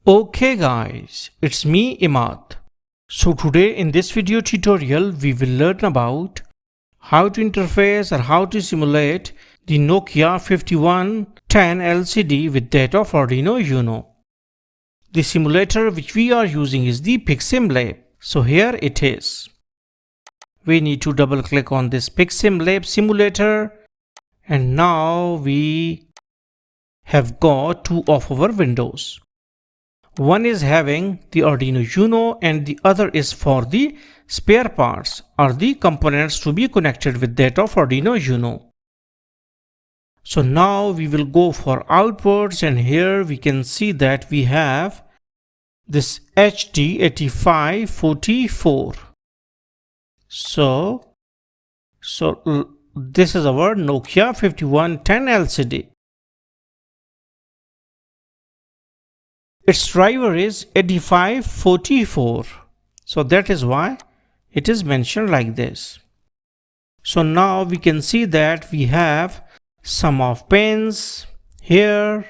Okay guys, it's me Imad. So today in this video tutorial we will learn about how to interface or how to simulate the Nokia 5110 LCD with that of Arduino Uno. The simulator which we are using is the picsimlab. So here it is. We need to double click on this picsimlab simulator and now we have got two of our windows. One is having the Arduino Uno and the other is for the spare parts or the components to be connected with that of Arduino Uno. So now we will go for outputs and here we can see that we have this HD8544. So this is our Nokia 5110 LCD. Its driver is 8544. So that is why it is mentioned like this. So now we can see that we have some of pins here.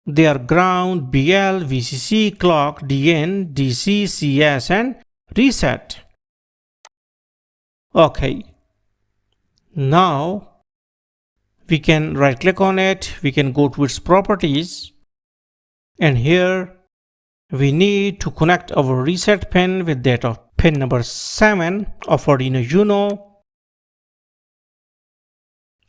They are ground, BL, VCC, clock, DN, DC, CS and reset. Okay. Now we can right click on it. We can go to its properties. And here we need to connect our reset pin with that of pin number 7 of Arduino Uno.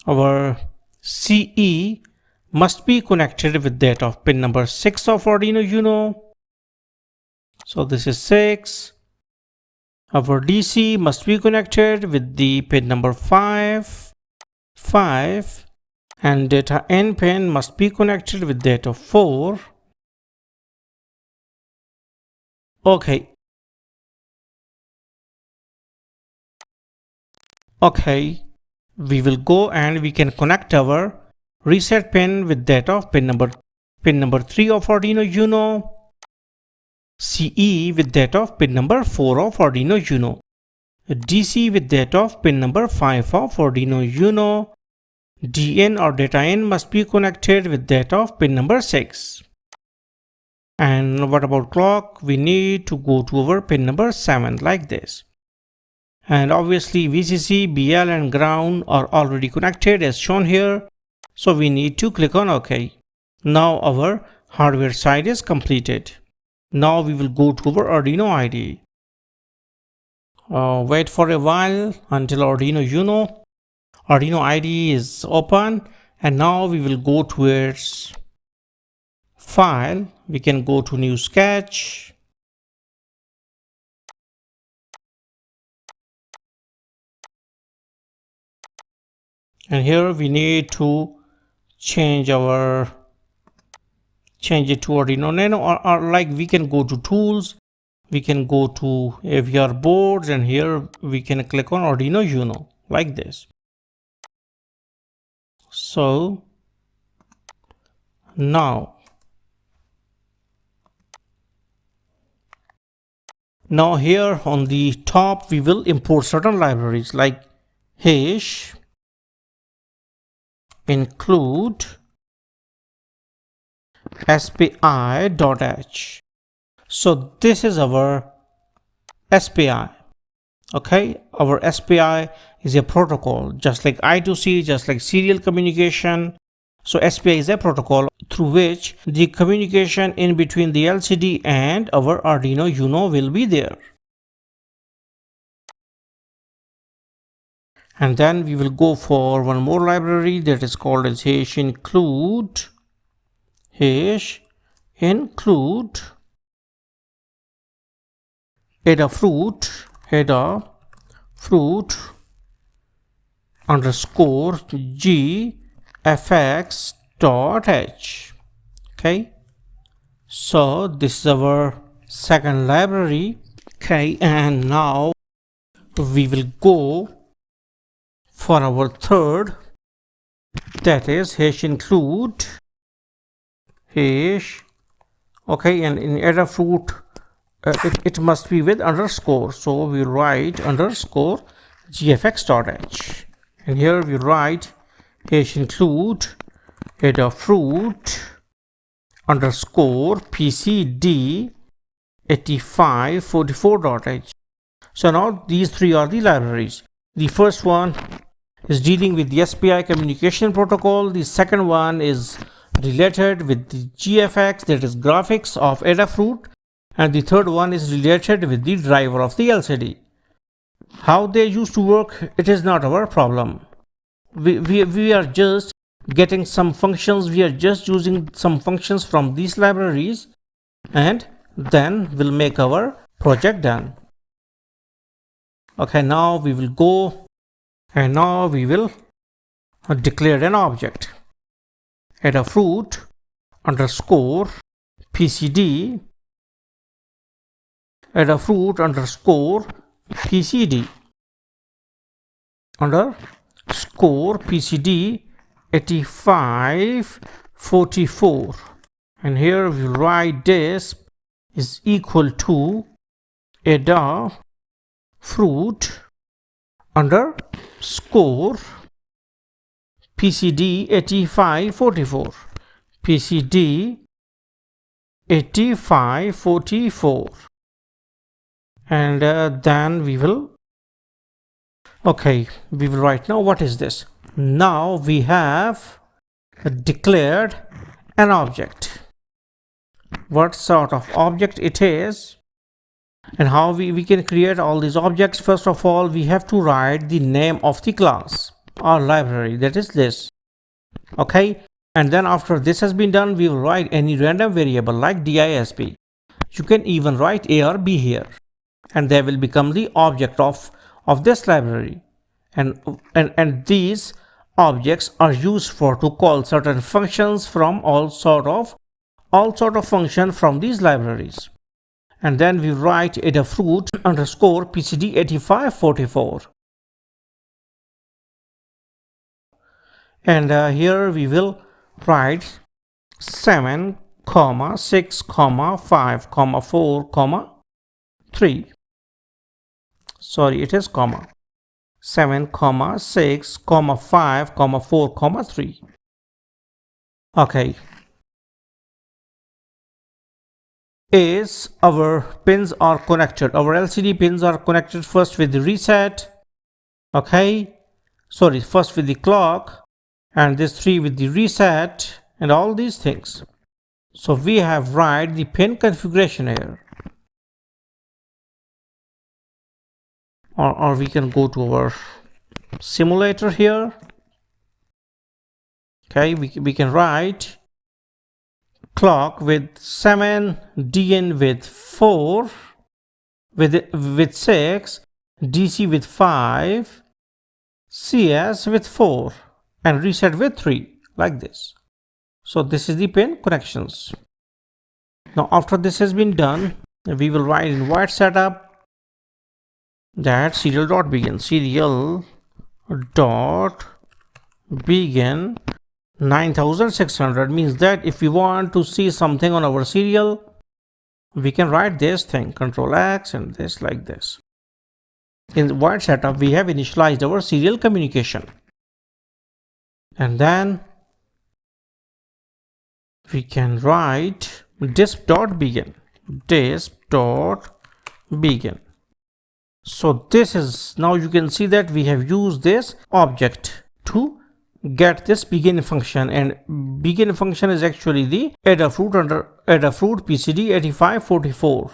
Our CE must be connected with that of pin number 6 of Arduino Uno. So this is 6. Our DC must be connected with the pin number 5. And data N pin must be connected with that of 4. Okay, we will go and we can connect our reset pin with that of pin number 3 of Arduino Uno, CE with that of pin number 4 of Arduino Uno, DC with that of pin number 5 of Arduino Uno, DN or data N must be connected with that of pin number 6. And what about clock? We need to go to our pin number 7 like this. And obviously VCC, BL and ground are already connected as shown here. So we need to click on OK. Now our hardware side is completed. Now we will go to our Arduino IDE. Wait for a while until Arduino IDE is open. And now we will go to its file. We can go to new sketch. And here we need to change it to Arduino Nano or like we can go to tools. We can go to AVR boards and here we can click on Arduino Uno like this. So now here on the top we will import certain libraries like hash include spi.h. So this is our SPI. Okay, our SPI is a protocol just like I2C, just like serial communication. So SPI is a protocol through which the communication in between the LCD and our Arduino Uno will be there. And then we will go for one more library that is called as hash include Adafruit underscore gfx.h. Okay, so this is our second library. Okay, and now we will go for our third, that is hash include hash. Okay, and in Adafruit it must be with underscore, so we write underscore gfx.h, and here we write hash include Adafruit underscore pcd 8544.h. So now these three are the libraries. The first one is dealing with the SPI communication protocol. The second one is related with the GFX, that is graphics of Adafruit, and the third one is related with the driver of the LCD. How they used to work, it is not our problem. We are just getting some functions, we are just using some functions from these libraries, and then we'll make our project done. Okay, now we will go and now we will declare an object. Adafruit underscore pcd, Adafruit underscore pcd underscore pcd 8544, and here we write this is equal to Adafruit underscore pcd 8544, pcd 8544, and then we will write. Now what is this? Now we have declared an object. What sort of object it is and how we can create all these objects. First of all, we have to write the name of the class or library, that is this. Okay, and then after this has been done, we will write any random variable like disp. You can even write a or b here, and they will become the object of this library, and these objects are used for to call certain functions from all sort of function from these libraries. And then we write Adafruit underscore pcd 8544, and here we will write 7, 6, 5, 4, 3. Sorry, it is comma. 7, 6, 5, 4, 3. Okay. Is our pins are connected. Our LCD pins are connected first with the reset. Okay. Sorry, first with the clock, and this 3 with the reset, and all these things. So we have write the pin configuration here. Or we can go to our simulator here. Okay, we can write clock with 7, DN with 4, with 6, DC with 5, CS with 4, and reset with 3, like this. So this is the pin connections. Now after this has been done, we will write in void setup that serial.begin, serial.begin 9600, means that if we want to see something on our serial, we can write this thing, Control X, and this like this. In the void setup, we have initialized our serial communication, and then we can write disp.begin. So this is, now you can see that we have used this object to get this begin function, and begin function is actually the Adafruit pcd 8544.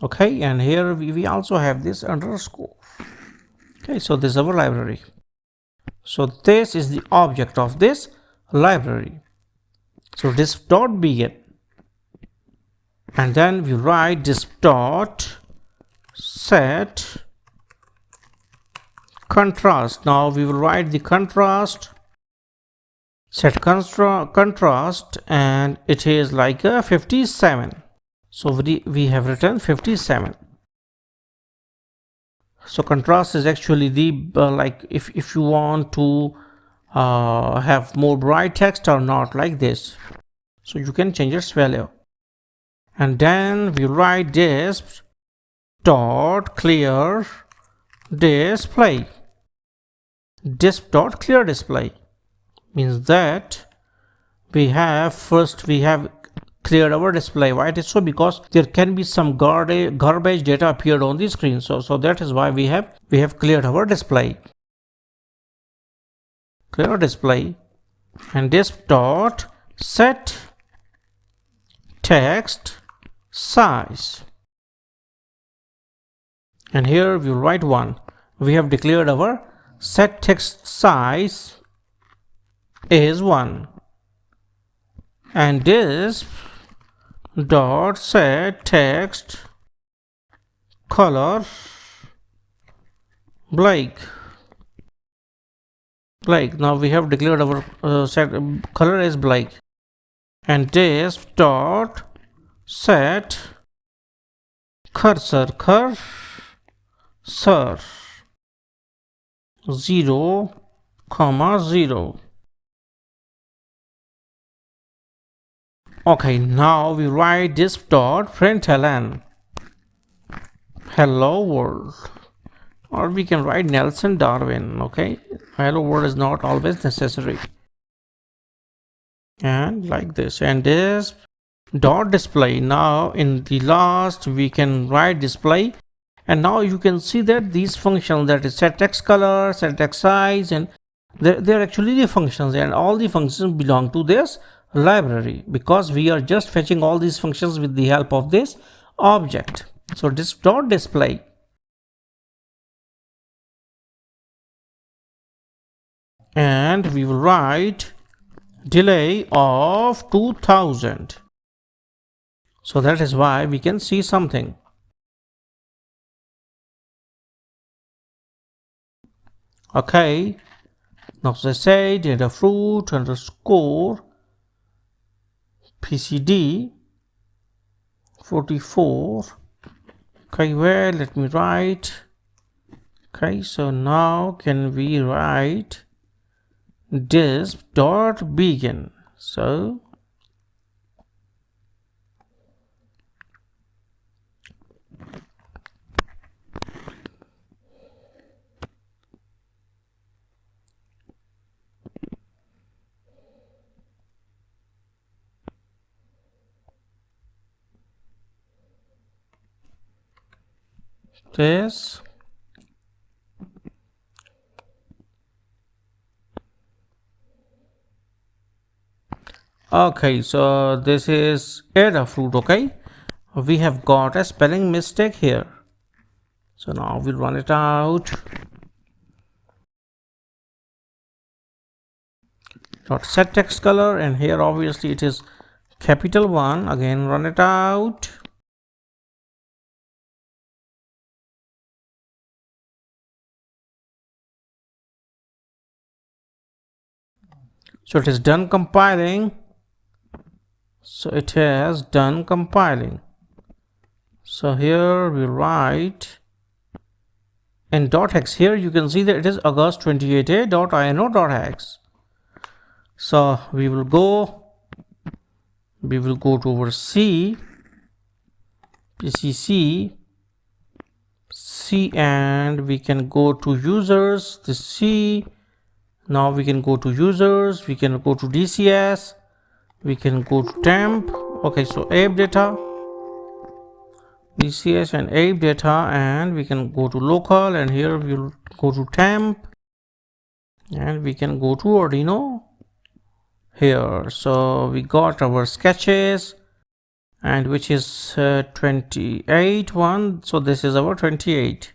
Okay, and here we also have this underscore. Okay, so this is our library. So this is the object of this library. So disp.begin, and then we write disp.set contrast. Now we will write the contrast, set contrast, and it is like a 57. So we have written 57. So contrast is actually the like if you want to have more bright text or not, like this. So you can change its value, and then we write disp dot clear display. Disp dot clear display means that we have cleared our display. Why it is so? Because there can be some garbage data appeared on the screen. So that is why we have cleared our display. Clear display, and this dot set text size, and here we will write 1. We have declared our set text size is 1, and this dot set text color black. Now we have declared our set color is black, and this dot set cursor 0, 0. Okay, now we write this dot println hello world, or we can write Nelson Darwin. Okay, hello world is not always necessary, and like this, and this dot display. Now in the last we can write display, and now you can see that these functions, that is set text color, set text size, and they're actually the functions, and all the functions belong to this library, because we are just fetching all these functions with the help of this object. So this dot display, and we will write delay of 2000. So that is why we can see something. Okay, now as I say, data fruit underscore PCD 44. Okay, well, let me write. Okay, so now can we write this dot begin? So this okay, so this is Adafruit. Okay, we have got a spelling mistake here, so now we'll run it out. Dot set text color, and here obviously it is capital 1. Again, run it out. So it is done compiling. So it has done compiling. So here we write in .hex. Here you can see that it is August 28a.ino.hex. So we will go to our C, PCC, C, and we can go to users, the C. Now we can go to users, we can go to DCS, we can go to temp. Okay, so app data, DCS and app data, and we can go to local, and here we will go to temp, and we can go to Arduino here. So we got our sketches, and which is 28 one. So this is our 28.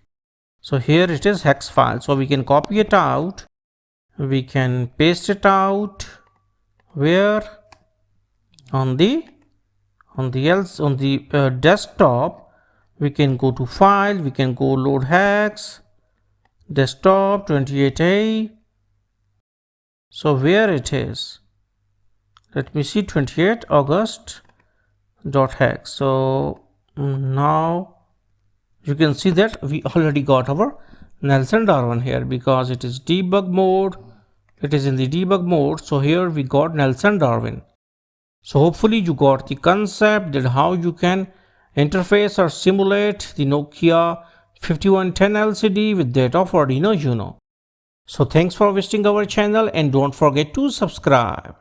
So here it is hex file. So we can copy it out. We can paste it out where on the desktop. We can go to file, we can go load hex, desktop 28a. So where it is, let me see, 28 August .hex. So now you can see that we already got our Nelson Darwin here, because it is debug mode. It is in the debug mode. So here we got Nelson Darwin. So hopefully you got the concept that how you can interface or simulate the Nokia 5110 LCD with that of Arduino Uno. So thanks for visiting our channel, and don't forget to subscribe.